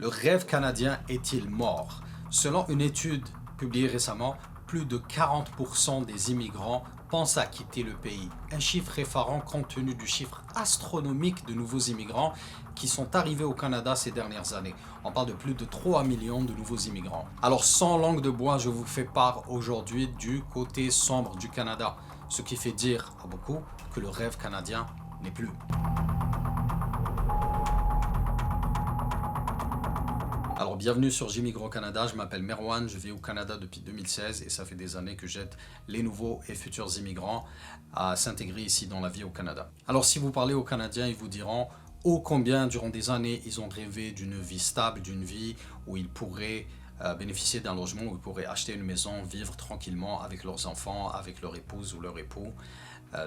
Le rêve canadien est-il mort? Selon une étude publiée récemment, plus de 40% des immigrants pensent à quitter le pays. Un chiffre effarant compte tenu du chiffre astronomique de nouveaux immigrants qui sont arrivés au Canada ces dernières années. On parle de plus de 3 millions de nouveaux immigrants. Alors sans langue de bois, je vous fais part aujourd'hui du côté sombre du Canada, ce qui fait dire à beaucoup que le rêve canadien n'est plus. Alors bienvenue sur J'Immigre au Canada, je m'appelle Merwan, je vis au Canada depuis 2016 et ça fait des années que j'aide les nouveaux et futurs immigrants à s'intégrer ici dans la vie au Canada. Alors si vous parlez aux Canadiens, ils vous diront ô combien durant des années ils ont rêvé d'une vie stable, d'une vie où ils pourraient bénéficier d'un logement, où ils pourraient acheter une maison, vivre tranquillement avec leurs enfants, avec leur épouse ou leur époux.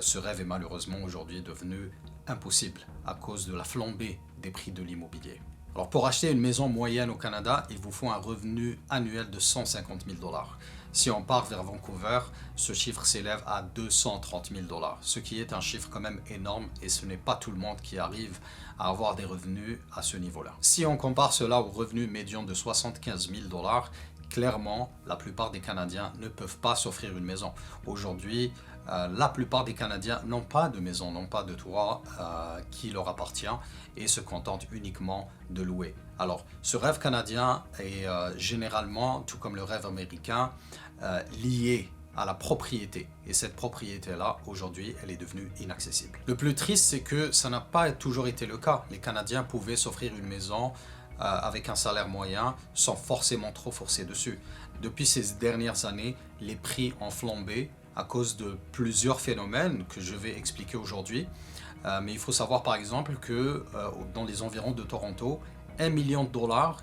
Ce rêve est malheureusement aujourd'hui devenu impossible à cause de la flambée des prix de l'immobilier. Alors pour acheter une maison moyenne au Canada, il vous faut un revenu annuel de 150 000 $. Si on part vers Vancouver, ce chiffre s'élève à 230 000 $, ce qui est un chiffre quand même énorme et ce n'est pas tout le monde qui arrive à avoir des revenus à ce niveau-là. Si on compare cela au revenu médian de 75 000 $, clairement, la plupart des Canadiens ne peuvent pas s'offrir une maison. Aujourd'hui, la plupart des Canadiens n'ont pas de maison, n'ont pas de toit qui leur appartient et se contentent uniquement de louer. Alors, ce rêve canadien est généralement, tout comme le rêve américain, lié à la propriété. Et cette propriété-là, aujourd'hui, elle est devenue inaccessible. Le plus triste, c'est que ça n'a pas toujours été le cas. Les Canadiens pouvaient s'offrir une maison avec un salaire moyen sans forcément trop forcer dessus. Depuis ces dernières années, les prix ont flambé à cause de plusieurs phénomènes que je vais expliquer aujourd'hui. Mais il faut savoir par exemple que dans les environs de Toronto, 1 million de $,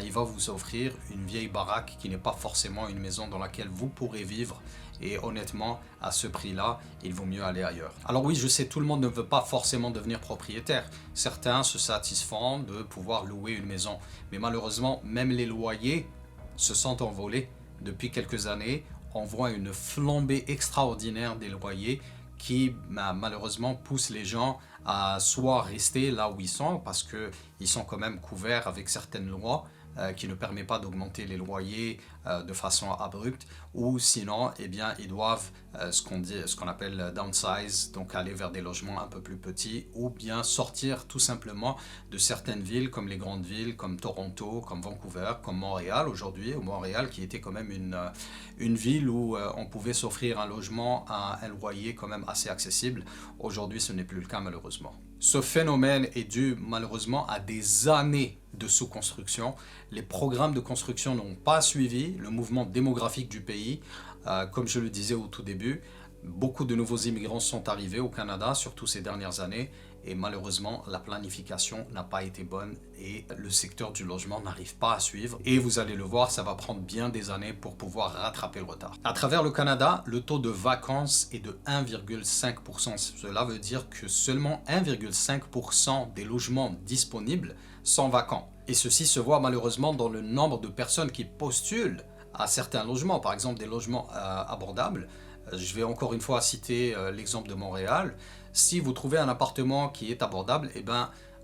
il va vous offrir une vieille baraque qui n'est pas forcément une maison dans laquelle vous pourrez vivre. Et honnêtement, à ce prix-là, il vaut mieux aller ailleurs. Alors oui, je sais, tout le monde ne veut pas forcément devenir propriétaire. Certains se satisfont de pouvoir louer une maison. Mais malheureusement, même les loyers se sont envolés. Depuis quelques années, on voit une flambée extraordinaire des loyers qui malheureusement pousse les gens à soit rester là où ils sont parce qu'ils sont quand même couverts avec certaines lois qui ne permettent pas d'augmenter les loyers de façon abrupte, ou sinon ils doivent ce qu'on appelle downsize, donc aller vers des logements un peu plus petits, ou bien sortir tout simplement de certaines villes comme les grandes villes comme Toronto, comme Vancouver, comme Montréal aujourd'hui, ou Montréal qui était quand même une ville où on pouvait s'offrir un logement à un loyer quand même assez accessible. Aujourd'hui ce n'est plus le cas malheureusement. Ce phénomène est dû malheureusement à des années de sous-construction. Les programmes de construction n'ont pas suivi le mouvement démographique du pays. Comme je le disais au tout début, beaucoup de nouveaux immigrants sont arrivés au Canada, surtout ces dernières années, et malheureusement la planification n'a pas été bonne et le secteur du logement n'arrive pas à suivre. Et vous allez le voir, ça va prendre bien des années pour pouvoir rattraper le retard. À travers le Canada, le taux de vacances est de 1,5%. Cela veut dire que seulement 1,5% des logements disponibles sont vacants. Et ceci se voit malheureusement dans le nombre de personnes qui postulent à certains logements, par exemple des logements abordables. Je vais encore une fois citer l'exemple de Montréal. Si vous trouvez un appartement qui est abordable,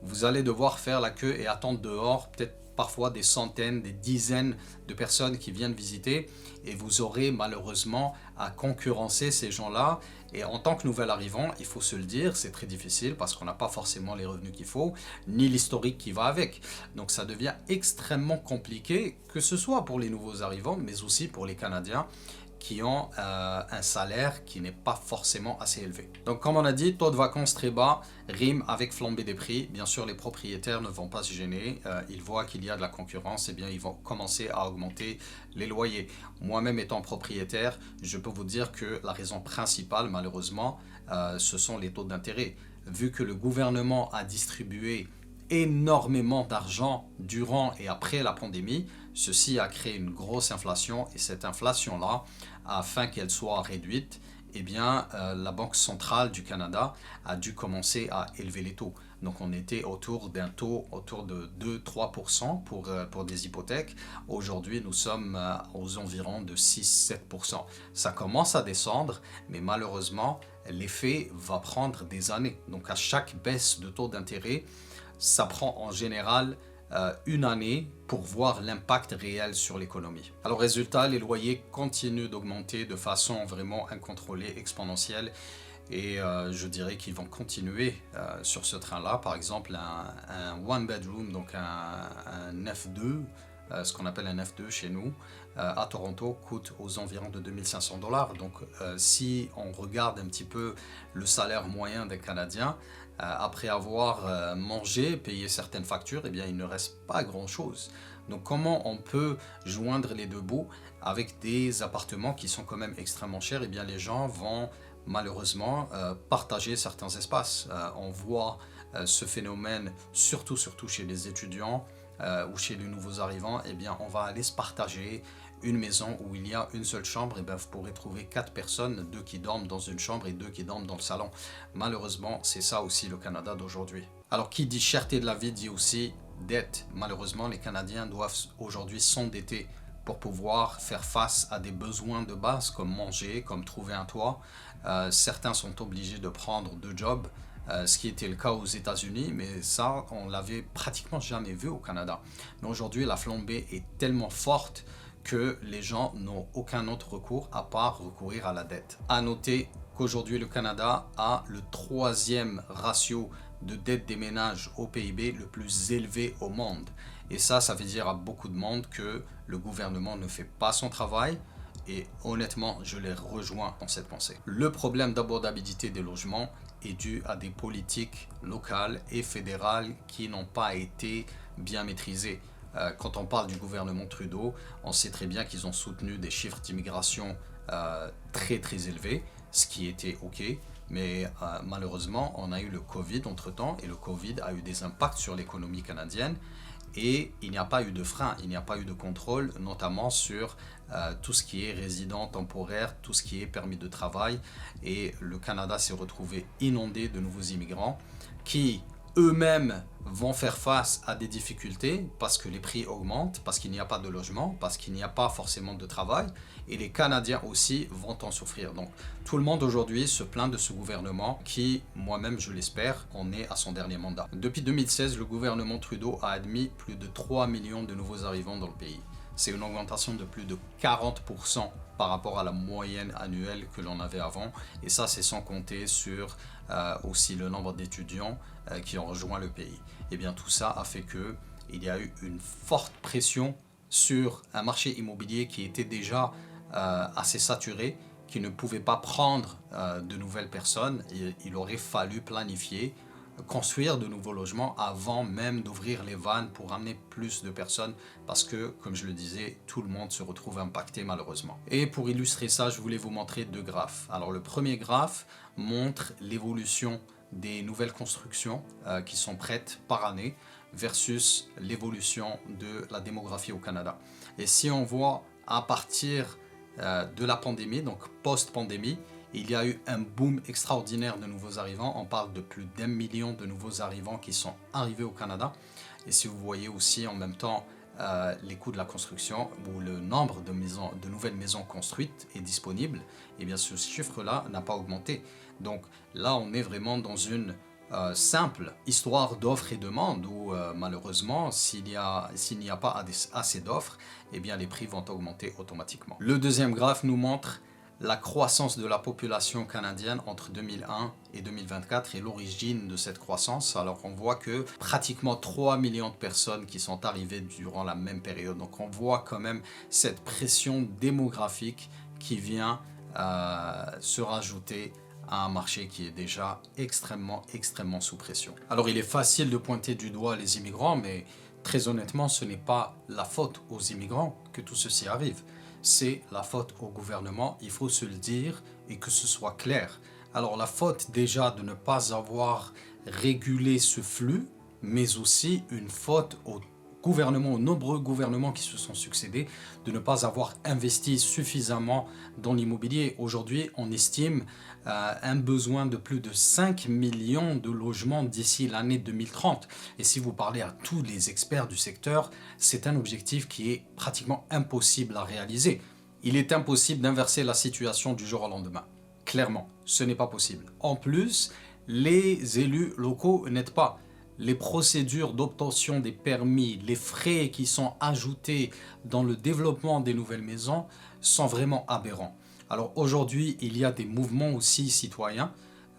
vous allez devoir faire la queue et attendre dehors, peut-être parfois des centaines, des dizaines de personnes qui viennent visiter, et vous aurez malheureusement à concurrencer ces gens-là. Et en tant que nouvel arrivant, il faut se le dire, c'est très difficile parce qu'on n'a pas forcément les revenus qu'il faut, ni l'historique qui va avec. Donc ça devient extrêmement compliqué, que ce soit pour les nouveaux arrivants, mais aussi pour les Canadiens qui ont un salaire qui n'est pas forcément assez élevé. Donc comme on a dit, taux de vacances très bas rime avec flambée des prix. Bien sûr, les propriétaires ne vont pas se gêner. Ils voient qu'il y a de la concurrence, ils vont commencer à augmenter les loyers. Moi-même étant propriétaire, je peux vous dire que la raison principale, malheureusement, ce sont les taux d'intérêt. Vu que le gouvernement a distribué énormément d'argent durant et après la pandémie, ceci a créé une grosse inflation, et cette inflation-là, afin qu'elle soit réduite, la Banque centrale du Canada a dû commencer à élever les taux. Donc on était autour d'un taux autour de 2-3% pour des hypothèques. Aujourd'hui, nous sommes aux environs de 6-7%. Ça commence à descendre, mais malheureusement, l'effet va prendre des années. Donc à chaque baisse de taux d'intérêt, ça prend en général une année pour voir l'impact réel sur l'économie. Alors résultat, les loyers continuent d'augmenter de façon vraiment incontrôlée, exponentielle. Et je dirais qu'ils vont continuer sur ce train-là. Par exemple, un one bedroom, donc un F2, ce qu'on appelle un F2 chez nous, à Toronto, coûte aux environs de 2500 $. Donc si on regarde un petit peu le salaire moyen des Canadiens, après avoir mangé, payé certaines factures, eh bien il ne reste pas grand-chose. Donc comment on peut joindre les deux bouts avec des appartements qui sont quand même extrêmement chers? Eh bien les gens vont malheureusement partager certains espaces. On voit ce phénomène surtout chez les étudiants ou chez les nouveaux arrivants. Eh bien on va aller se partager une maison où il y a une seule chambre. Et bien vous pourrez trouver 4 personnes, 2 qui dorment dans une chambre et 2 qui dorment dans le salon. Malheureusement, c'est ça aussi le Canada d'aujourd'hui. Alors qui dit cherté de la vie dit aussi dette. Malheureusement, les Canadiens doivent aujourd'hui s'endetter pour pouvoir faire face à des besoins de base comme manger, comme trouver un toit. Certains sont obligés de prendre 2 jobs, ce qui était le cas aux États-Unis, mais ça, on l'avait pratiquement jamais vu au Canada. Mais aujourd'hui, la flambée est tellement forte que les gens n'ont aucun autre recours à part recourir à la dette. À noter qu'aujourd'hui, le Canada a le 3e ratio de dette des ménages au PIB le plus élevé au monde. Et ça veut dire à beaucoup de monde que le gouvernement ne fait pas son travail. Et honnêtement, je les rejoins dans cette pensée. Le problème d'abordabilité des logements est dû à des politiques locales et fédérales qui n'ont pas été bien maîtrisées. Quand on parle du gouvernement Trudeau, on sait très bien qu'ils ont soutenu des chiffres d'immigration très très élevés, ce qui était ok. Mais malheureusement, on a eu le Covid entre-temps et le Covid a eu des impacts sur l'économie canadienne. Et il n'y a pas eu de frein, il n'y a pas eu de contrôle, notamment sur tout ce qui est résident temporaire, tout ce qui est permis de travail. Et le Canada s'est retrouvé inondé de nouveaux immigrants qui eux-mêmes vont faire face à des difficultés parce que les prix augmentent, parce qu'il n'y a pas de logement, parce qu'il n'y a pas forcément de travail. Et les Canadiens aussi vont en souffrir. Donc tout le monde aujourd'hui se plaint de ce gouvernement qui, moi-même je l'espère, en est à son dernier mandat. Depuis 2016, le gouvernement Trudeau a admis plus de 3 millions de nouveaux arrivants dans le pays. C'est une augmentation de plus de 40% par rapport à la moyenne annuelle que l'on avait avant. Et ça, c'est sans compter sur aussi le nombre d'étudiants qui ont rejoint le pays. Et bien tout ça a fait qu'il y a eu une forte pression sur un marché immobilier qui était déjà assez saturé, qui ne pouvait pas prendre de nouvelles personnes. Il aurait fallu planifier, construire de nouveaux logements avant même d'ouvrir les vannes pour amener plus de personnes parce que, comme je le disais, tout le monde se retrouve impacté malheureusement. Et pour illustrer ça, je voulais vous montrer 2 graphes. Alors le premier graphe montre l'évolution des nouvelles constructions qui sont prêtes par année versus l'évolution de la démographie au Canada. Et si on voit à partir de la pandémie, donc post-pandémie, il y a eu un boom extraordinaire de nouveaux arrivants. On parle de plus d'1 million de nouveaux arrivants qui sont arrivés au Canada. Et si vous voyez aussi en même temps les coûts de la construction ou le nombre de nouvelles maisons construites et disponibles, eh bien ce chiffre-là n'a pas augmenté. Donc là, on est vraiment dans une simple histoire d'offres et demande où malheureusement, s'il n'y a pas assez d'offres, eh bien les prix vont augmenter automatiquement. Le deuxième graphe nous montre la croissance de la population canadienne entre 2001 et 2024 et l'origine de cette croissance. Alors on voit que pratiquement 3 millions de personnes qui sont arrivées durant la même période. Donc on voit quand même cette pression démographique qui vient se rajouter à un marché qui est déjà extrêmement sous pression. Alors il est facile de pointer du doigt les immigrants, mais très honnêtement, ce n'est pas la faute aux immigrants que tout ceci arrive. C'est la faute au gouvernement, il faut se le dire et que ce soit clair. Alors la faute déjà de ne pas avoir régulé ce flux, mais aussi une faute aux gouvernements, aux nombreux gouvernements qui se sont succédés, de ne pas avoir investi suffisamment dans l'immobilier. Aujourd'hui, on estime un besoin de plus de 5 millions de logements d'ici l'année 2030. Et si vous parlez à tous les experts du secteur, c'est un objectif qui est pratiquement impossible à réaliser. Il est impossible d'inverser la situation du jour au lendemain. Clairement, ce n'est pas possible. En plus, les élus locaux n'aident pas. les procédures d'obtention des permis, les frais qui sont ajoutés dans le développement des nouvelles maisons sont vraiment aberrants. Alors aujourd'hui, il y a des mouvements aussi citoyens.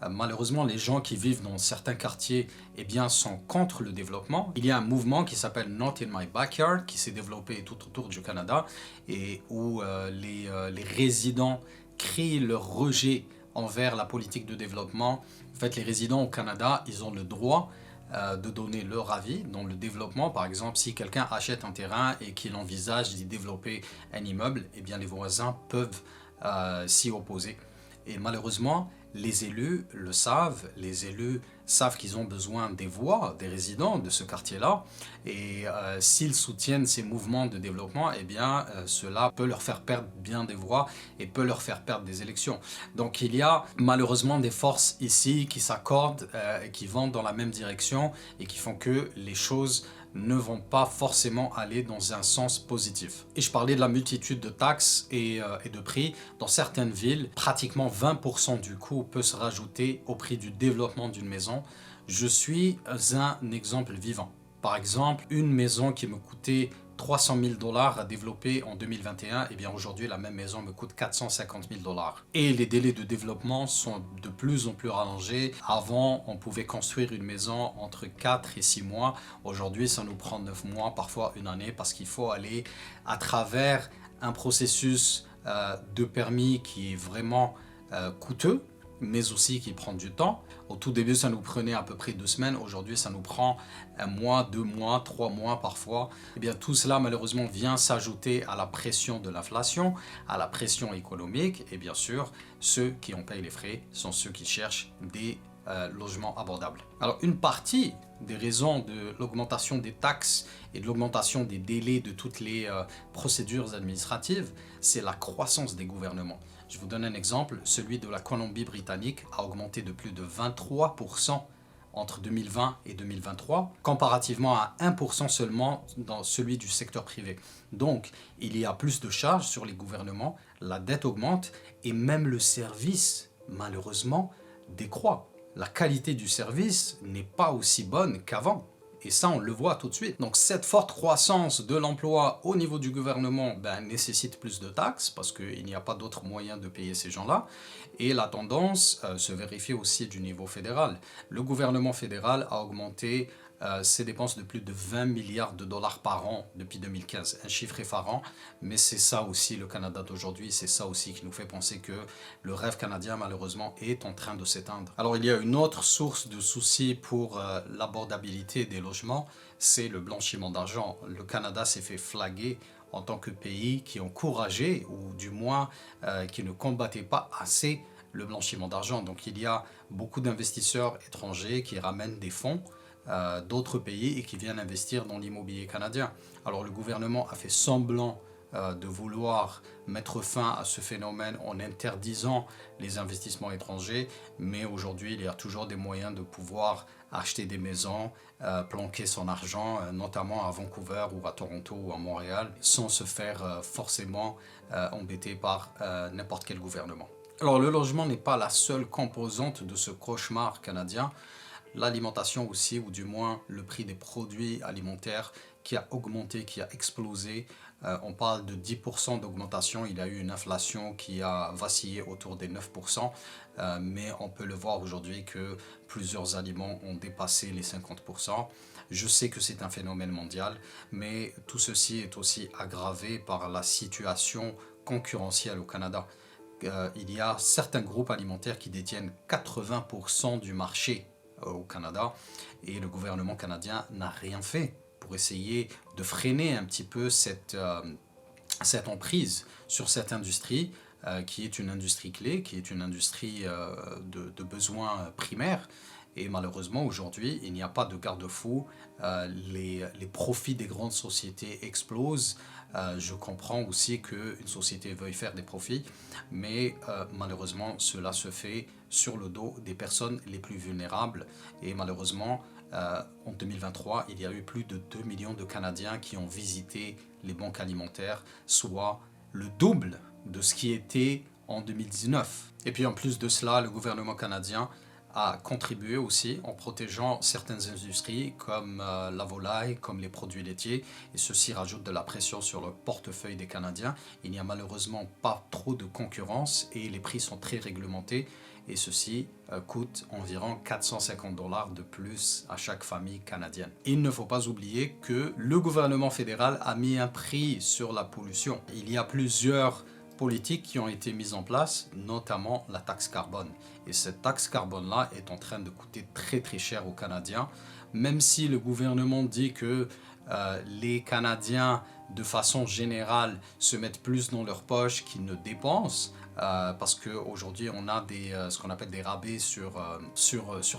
Malheureusement, les gens qui vivent dans certains quartiers eh bien, sont contre le développement. Il y a un mouvement qui s'appelle Not in My Backyard qui s'est développé tout autour du Canada et où les résidents crient leur rejet envers la politique de développement. En fait, les résidents au Canada, ils ont le droit de donner leur avis dans le développement. Par exemple, si quelqu'un achète un terrain et qu'il envisage d'y développer un immeuble, eh bien, les voisins peuvent s'y opposer. Et malheureusement, les élus le savent, les élus savent qu'ils ont besoin des voix des résidents de ce quartier-là et s'ils soutiennent ces mouvements de développement, eh bien cela peut leur faire perdre bien des voix et peut leur faire perdre des élections. Donc il y a malheureusement des forces ici qui s'accordent, qui vont dans la même direction et qui font que les choses ne vont pas forcément aller dans un sens positif. Et je parlais de la multitude de taxes et de prix. Dans certaines villes, pratiquement 20% du coût peut se rajouter au prix du développement d'une maison. Je suis un exemple vivant. Par exemple, une maison qui me coûtait 300 000 $ à développer en 2021, et bien aujourd'hui la même maison me coûte 450 000 $. Et les délais de développement sont de plus en plus rallongés. Avant, on pouvait construire une maison entre 4 et 6 mois. Aujourd'hui, ça nous prend 9 mois, parfois une année, parce qu'il faut aller à travers un processus de permis qui est vraiment coûteux, mais aussi qui prend du temps. Au tout début, ça nous prenait à peu près 2 semaines. Aujourd'hui, ça nous prend 1 mois, 2 mois, 3 mois parfois. Et bien, tout cela, malheureusement, vient s'ajouter à la pression de l'inflation, à la pression économique. Et bien sûr, ceux qui en payent les frais sont ceux qui cherchent des logements abordables. Alors, une partie des raisons de l'augmentation des taxes et de l'augmentation des délais de toutes les procédures administratives, c'est la croissance des gouvernements. Je vous donne un exemple, celui de la Colombie-Britannique a augmenté de plus de 23% entre 2020 et 2023, comparativement à 1% seulement dans celui du secteur privé. Donc, il y a plus de charges sur les gouvernements, la dette augmente et même le service, malheureusement, décroît. La qualité du service n'est pas aussi bonne qu'avant. Et ça, on le voit tout de suite. Donc cette forte croissance de l'emploi au niveau du gouvernement nécessite plus de taxes parce qu'il n'y a pas d'autre moyen de payer ces gens-là. Et la tendance se vérifie aussi du niveau fédéral. Le gouvernement fédéral a augmenté ses dépenses de plus de 20 milliards de dollars par an depuis 2015. Un chiffre effarant, mais c'est ça aussi le Canada d'aujourd'hui, c'est ça aussi qui nous fait penser que le rêve canadien malheureusement est en train de s'éteindre. Alors il y a une autre source de soucis pour l'abordabilité des logements, c'est le blanchiment d'argent. Le Canada s'est fait flaguer en tant que pays qui encourageait, ou du moins qui ne combattait pas assez le blanchiment d'argent. Donc il y a beaucoup d'investisseurs étrangers qui ramènent des fonds d'autres pays et qui viennent investir dans l'immobilier canadien. Alors le gouvernement a fait semblant de vouloir mettre fin à ce phénomène en interdisant les investissements étrangers, mais aujourd'hui il y a toujours des moyens de pouvoir acheter des maisons, planquer son argent, notamment à Vancouver ou à Toronto ou à Montréal, sans se faire forcément embêter par n'importe quel gouvernement. Alors le logement n'est pas la seule composante de ce cauchemar canadien. L'alimentation aussi, ou du moins le prix des produits alimentaires qui a augmenté, qui a explosé. On parle de 10% d'augmentation, il y a eu une inflation qui a vacillé autour des 9%, mais on peut le voir aujourd'hui que plusieurs aliments ont dépassé les 50%. Je sais que c'est un phénomène mondial, mais tout ceci est aussi aggravé par la situation concurrentielle au Canada. Il y a certains groupes alimentaires qui détiennent 80% du marché au Canada et le gouvernement canadien n'a rien fait pour essayer de freiner un petit peu cette emprise sur cette industrie qui est une industrie clé, qui est une industrie de besoins primaires. Et malheureusement, aujourd'hui, il n'y a pas de garde-fou. Les profits des grandes sociétés explosent. Je comprends aussi qu'une société veuille faire des profits, mais malheureusement, cela se fait sur le dos des personnes les plus vulnérables. Et malheureusement, en 2023, il y a eu plus de 2 millions de Canadiens qui ont visité les banques alimentaires, soit le double de ce qui était en 2019. Et puis en plus de cela, le gouvernement canadien a contribué aussi en protégeant certaines industries comme la volaille, comme les produits laitiers, et ceci rajoute de la pression sur le portefeuille des Canadiens. Il n'y a malheureusement pas trop de concurrence et les prix sont très réglementés, et ceci coûte environ 450 $ de plus à chaque famille canadienne. Il ne faut pas oublier que le gouvernement fédéral a mis un prix sur la pollution. Il y a plusieurs politiques qui ont été mises en place, notamment la taxe carbone. Et cette taxe carbone-là est en train de coûter très très cher aux Canadiens, même si le gouvernement dit que les Canadiens, de façon générale, se mettent plus dans leur poche qu'ils ne dépensent, parce qu'aujourd'hui on a ce qu'on appelle des rabais sur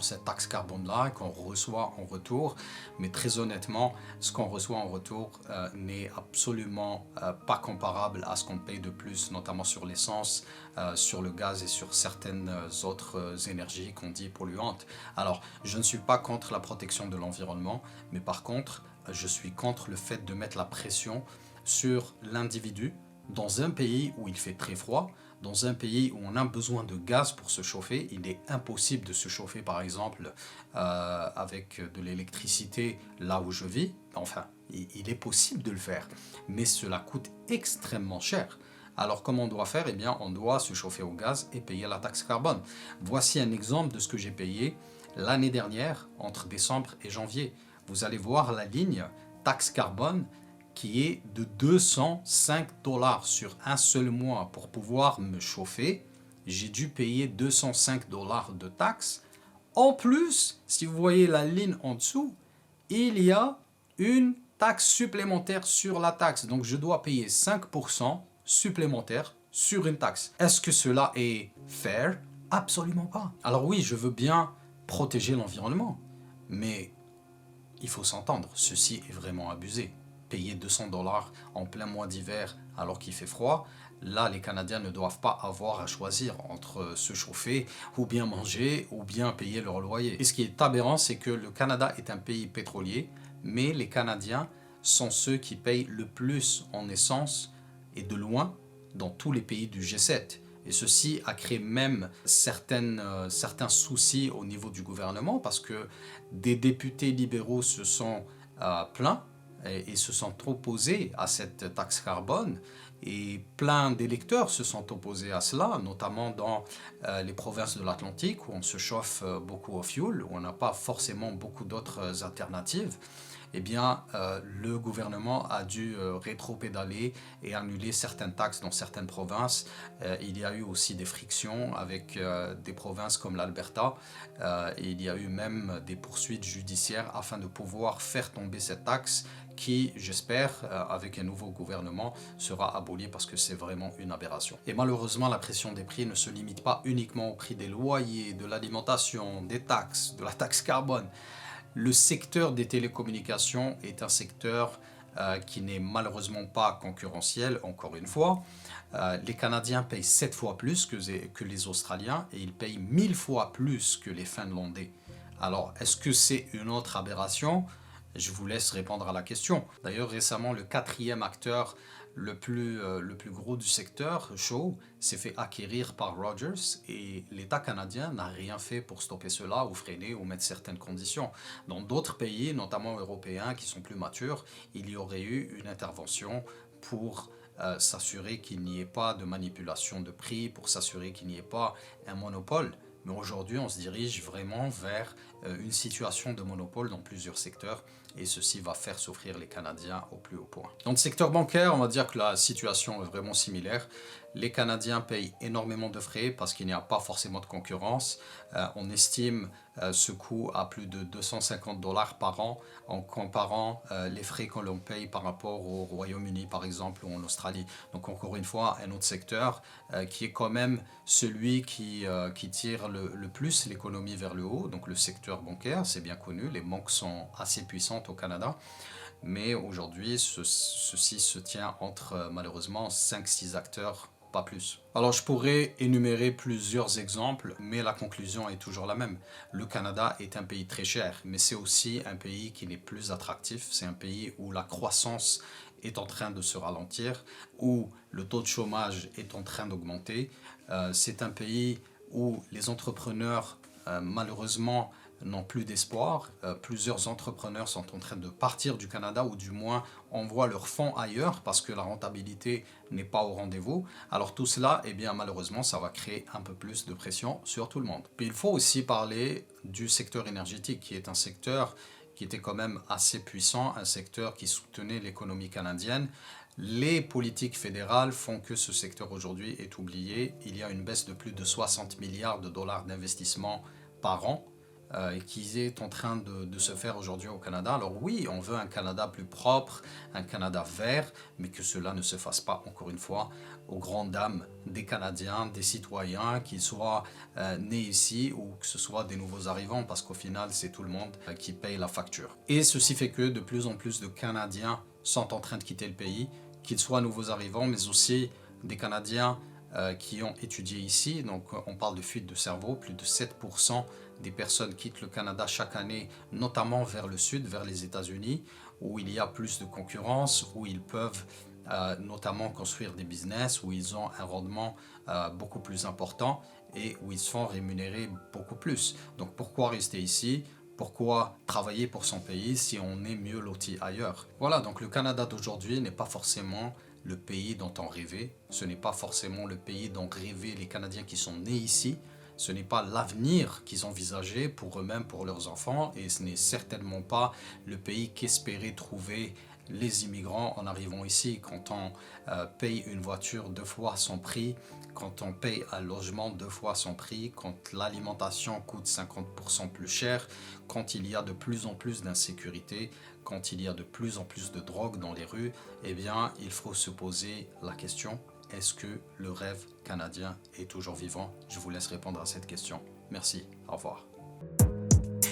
cette taxe carbone-là qu'on reçoit en retour. Mais très honnêtement, ce qu'on reçoit en retour n'est absolument pas comparable à ce qu'on paye de plus, notamment sur l'essence, sur le gaz et sur certaines autres énergies qu'on dit polluantes. Alors, je ne suis pas contre la protection de l'environnement, mais par contre, je suis contre le fait de mettre la pression sur l'individu dans un pays où il fait très froid, dans un pays où on a besoin de gaz pour se chauffer. Il est impossible de se chauffer par exemple avec de l'électricité là où je vis. Enfin, il est possible de le faire, mais cela coûte extrêmement cher. Alors comment on doit faire? Eh bien, on doit se chauffer au gaz et payer la taxe carbone. Voici un exemple de ce que j'ai payé l'année dernière entre décembre et janvier. Vous allez voir la ligne taxe carbone qui est de 205 $ sur un seul mois. Pour pouvoir me chauffer, j'ai dû payer 205 $ de taxes. En plus, si vous voyez la ligne en dessous, il y a une taxe supplémentaire sur la taxe. Donc je dois payer 5% supplémentaire sur une taxe. Est-ce que cela est fair? Absolument pas. Alors oui, je veux bien protéger l'environnement, mais il faut s'entendre, ceci est vraiment abusé. Payer 200 $ en plein mois d'hiver alors qu'il fait froid, là les Canadiens ne doivent pas avoir à choisir entre se chauffer ou bien manger ou bien payer leur loyer. Et ce qui est aberrant, c'est que le Canada est un pays pétrolier, mais les Canadiens sont ceux qui payent le plus en essence et de loin dans tous les pays du G7. Et ceci a créé même certains soucis au niveau du gouvernement parce que des députés libéraux se sont plaints et se sont opposés à cette taxe carbone. Et plein d'électeurs se sont opposés à cela, notamment dans les provinces de l'Atlantique où on se chauffe beaucoup au fioul, où on n'a pas forcément beaucoup d'autres alternatives. Eh bien, le gouvernement a dû rétro-pédaler et annuler certaines taxes dans certaines provinces. Il y a eu aussi des frictions avec des provinces comme l'Alberta. Il y a eu même des poursuites judiciaires afin de pouvoir faire tomber cette taxe qui, j'espère, avec un nouveau gouvernement, sera abolie parce que c'est vraiment une aberration. Et malheureusement, la pression des prix ne se limite pas uniquement au prix des loyers, de l'alimentation, des taxes, de la taxe carbone. Le secteur des télécommunications est un secteur qui n'est malheureusement pas concurrentiel, encore une fois. Les Canadiens payent 7 fois plus que les Australiens et ils payent 1000 fois plus que les Finlandais. Alors, est-ce que c'est une autre aberration? Je vous laisse répondre à la question. D'ailleurs, récemment, le quatrième acteur le plus gros du secteur, Shaw, s'est fait acquérir par Rogers et l'État canadien n'a rien fait pour stopper cela ou freiner ou mettre certaines conditions. Dans d'autres pays, notamment européens, qui sont plus matures, il y aurait eu une intervention pour s'assurer qu'il n'y ait pas de manipulation de prix, pour s'assurer qu'il n'y ait pas un monopole. Mais aujourd'hui, on se dirige vraiment vers une situation de monopole dans plusieurs secteurs et ceci va faire souffrir les Canadiens au plus haut point. Dans le secteur bancaire, on va dire que la situation est vraiment similaire. Les Canadiens payent énormément de frais parce qu'il n'y a pas forcément de concurrence. On estime ce coût à plus de 250 $ par an en comparant les frais que l'on paye par rapport au Royaume-Uni par exemple ou en Australie. Donc encore une fois, un autre secteur qui est quand même celui qui tire le plus l'économie vers le haut. Donc le secteur bancaire, c'est bien connu, les banques sont assez puissantes au Canada. Mais aujourd'hui, ceci se tient entre malheureusement 5-6 acteurs, pas plus. Alors je pourrais énumérer plusieurs exemples, mais la conclusion est toujours la même. Le Canada est un pays très cher, mais c'est aussi un pays qui n'est plus attractif. C'est un pays où la croissance est en train de se ralentir, où le taux de chômage est en train d'augmenter. C'est un pays où les entrepreneurs malheureusement n'ont plus d'espoir. Plusieurs entrepreneurs sont en train de partir du Canada ou du moins envoient leurs fonds ailleurs parce que la rentabilité n'est pas au rendez-vous. Alors tout cela, eh bien malheureusement, ça va créer un peu plus de pression sur tout le monde. Puis il faut aussi parler du secteur énergétique qui est un secteur qui était quand même assez puissant, un secteur qui soutenait l'économie canadienne. Les politiques fédérales font que ce secteur aujourd'hui est oublié. Il y a une baisse de plus de 60 milliards de dollars d'investissement par an qui est en train de se faire aujourd'hui au Canada. Alors oui, on veut un Canada plus propre, un Canada vert, mais que cela ne se fasse pas, encore une fois, aux grandes dames des Canadiens, des citoyens, qu'ils soient nés ici ou que ce soit des nouveaux arrivants, parce qu'au final, c'est tout le monde qui paye la facture. Et ceci fait que de plus en plus de Canadiens sont en train de quitter le pays, qu'ils soient nouveaux arrivants, mais aussi des Canadiens qui ont étudié ici. Donc on parle de fuite de cerveau, plus de 7% des personnes quittent le Canada chaque année, notamment vers le sud, vers les États-Unis, où il y a plus de concurrence, où ils peuvent notamment construire des business, où ils ont un rendement beaucoup plus important et où ils sont rémunérés beaucoup plus. Donc pourquoi rester ici ? Pourquoi travailler pour son pays si on est mieux loti ailleurs? Voilà, donc le Canada d'aujourd'hui n'est pas forcément le pays dont on rêvait. Ce n'est pas forcément le pays dont rêvaient les Canadiens qui sont nés ici. Ce n'est pas l'avenir qu'ils envisageaient pour eux-mêmes, pour leurs enfants. Et ce n'est certainement pas le pays qu'espéraient trouver les immigrants en arrivant ici. Quand on paye une voiture 2 fois son prix, quand on paye un logement 2 fois son prix, quand l'alimentation coûte 50% plus cher, quand il y a de plus en plus d'insécurité, quand il y a de plus en plus de drogue dans les rues, eh bien, il faut se poser la question, est-ce que le rêve canadien est toujours vivant? Je vous laisse répondre à cette question. Merci, au revoir.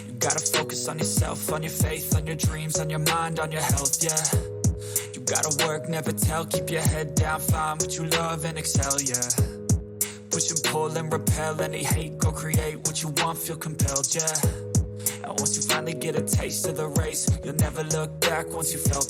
You gotta focus on yourself, on your faith, on your dreams, on your mind, on your health, yeah. You gotta work, never tell, keep your head down, find what you love and excel, yeah. Push and pull and repel any hate, go create what you want, feel compelled, yeah. And once you finally get a taste of the race, you'll never look back once you felt